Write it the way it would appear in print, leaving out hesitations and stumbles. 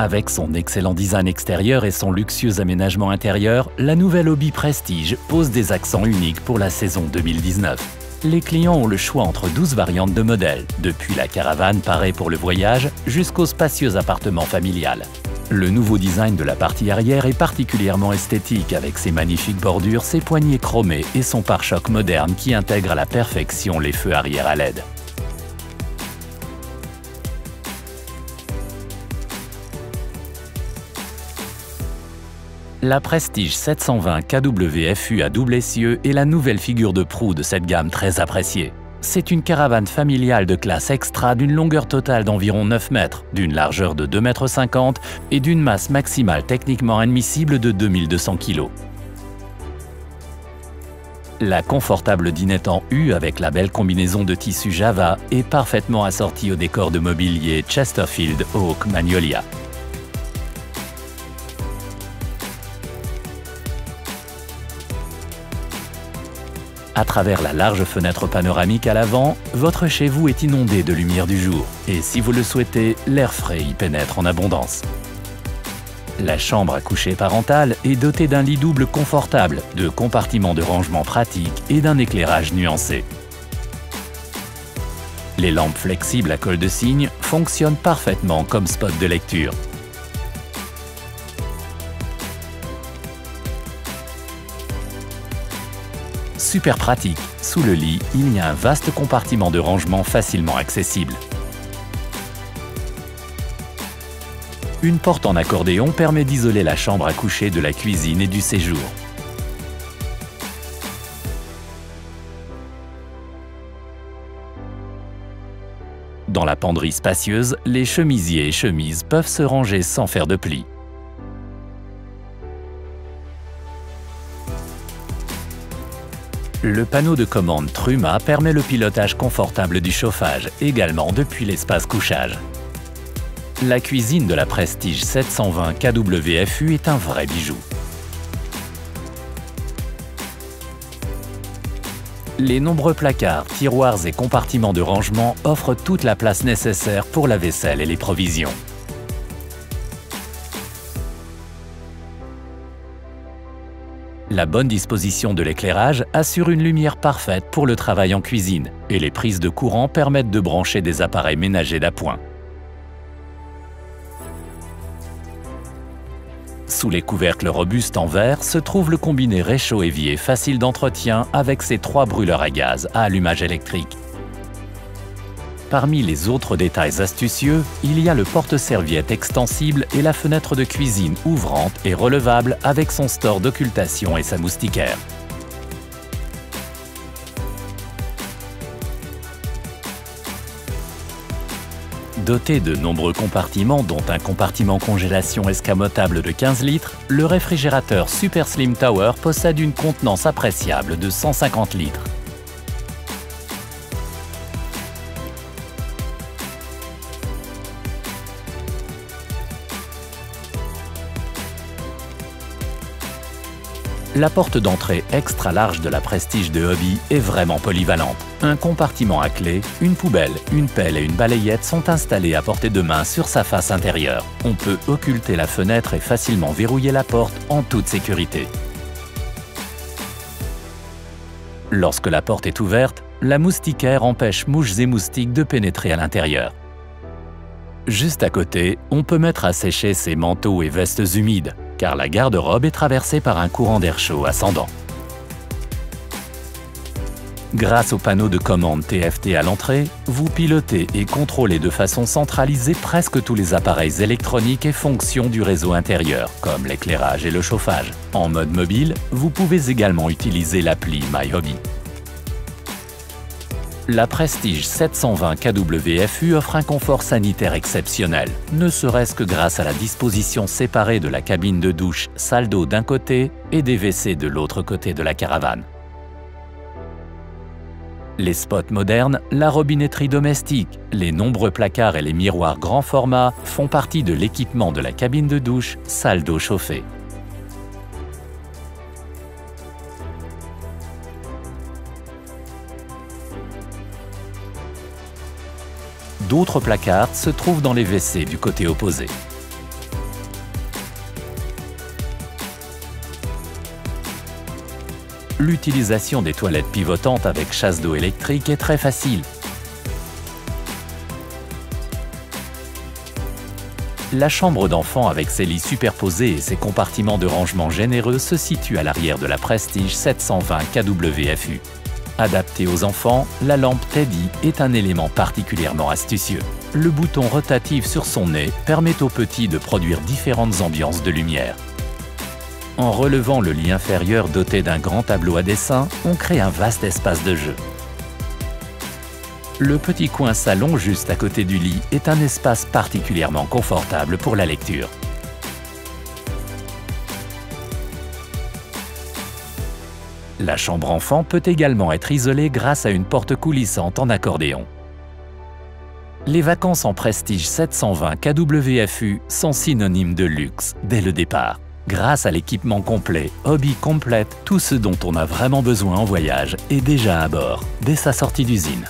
Avec son excellent design extérieur et son luxueux aménagement intérieur, la nouvelle Hobie Prestige pose des accents uniques pour la saison 2019. Les clients ont le choix entre 12 variantes de modèles, depuis la caravane parée pour le voyage jusqu'au spacieux appartement familial. Le nouveau design de la partie arrière est particulièrement esthétique avec ses magnifiques bordures, ses poignées chromées et son pare-choc moderne qui intègre à la perfection les feux arrière à LED. La Prestige 720 kWFU à double essieu est la nouvelle figure de proue de cette gamme très appréciée. C'est une caravane familiale de classe extra d'une longueur totale d'environ 9 mètres, d'une largeur de 2,50 m et d'une masse maximale techniquement admissible de 2200 kg. La confortable dinette en U avec la belle combinaison de tissu Java est parfaitement assortie au décor de mobilier Chesterfield Oak Magnolia. À travers la large fenêtre panoramique à l'avant, votre chez-vous est inondé de lumière du jour. Et si vous le souhaitez, l'air frais y pénètre en abondance. La chambre à coucher parentale est dotée d'un lit double confortable, de compartiments de rangement pratiques et d'un éclairage nuancé. Les lampes flexibles à colle de cygne fonctionnent parfaitement comme spot de lecture. Super pratique, sous le lit, il y a un vaste compartiment de rangement facilement accessible. Une porte en accordéon permet d'isoler la chambre à coucher de la cuisine et du séjour. Dans la penderie spacieuse, les chemisiers et chemises peuvent se ranger sans faire de plis. Le panneau de commande Truma permet le pilotage confortable du chauffage, également depuis l'espace couchage. La cuisine de la Prestige 720 kWFU est un vrai bijou. Les nombreux placards, tiroirs et compartiments de rangement offrent toute la place nécessaire pour la vaisselle et les provisions. La bonne disposition de l'éclairage assure une lumière parfaite pour le travail en cuisine et les prises de courant permettent de brancher des appareils ménagers d'appoint. Sous les couvercles robustes en verre se trouve le combiné réchaud-évier facile d'entretien avec ses 3 brûleurs à gaz à allumage électrique. Parmi les autres détails astucieux, il y a le porte-serviette extensible et la fenêtre de cuisine ouvrante et relevable avec son store d'occultation et sa moustiquaire. Doté de nombreux compartiments, dont un compartiment congélation escamotable de 15 litres, le réfrigérateur Super Slim Tower possède une contenance appréciable de 150 litres. La porte d'entrée extra large de la Prestige de Hobie est vraiment polyvalente. Un compartiment à clé, une poubelle, une pelle et une balayette sont installés à portée de main sur sa face intérieure. On peut occulter la fenêtre et facilement verrouiller la porte en toute sécurité. Lorsque la porte est ouverte, la moustiquaire empêche mouches et moustiques de pénétrer à l'intérieur. Juste à côté, on peut mettre à sécher ses manteaux et vestes humides, car la garde-robe est traversée par un courant d'air chaud ascendant. Grâce au panneau de commande TFT à l'entrée, vous pilotez et contrôlez de façon centralisée presque tous les appareils électroniques et fonctions du réseau intérieur, comme l'éclairage et le chauffage. En mode mobile, vous pouvez également utiliser l'appli My Hobie. La Prestige 720 kWFU offre un confort sanitaire exceptionnel, ne serait-ce que grâce à la disposition séparée de la cabine de douche salle d'eau d'un côté et des WC de l'autre côté de la caravane. Les spots modernes, la robinetterie domestique, les nombreux placards et les miroirs grand format font partie de l'équipement de la cabine de douche salle d'eau chauffée. D'autres placards se trouvent dans les WC du côté opposé. L'utilisation des toilettes pivotantes avec chasse d'eau électrique est très facile. La chambre d'enfant avec ses lits superposés et ses compartiments de rangement généreux se situe à l'arrière de la Prestige 720 kWFU. Adaptée aux enfants, la lampe Teddy est un élément particulièrement astucieux. Le bouton rotatif sur son nez permet aux petits de produire différentes ambiances de lumière. En relevant le lit inférieur doté d'un grand tableau à dessin, on crée un vaste espace de jeu. Le petit coin salon juste à côté du lit est un espace particulièrement confortable pour la lecture. La chambre enfant peut également être isolée grâce à une porte coulissante en accordéon. Les vacances en Prestige 720 kWFU sont synonymes de luxe dès le départ. Grâce à l'équipement complet, Hobby complète tout ce dont on a vraiment besoin en voyage est déjà à bord dès sa sortie d'usine.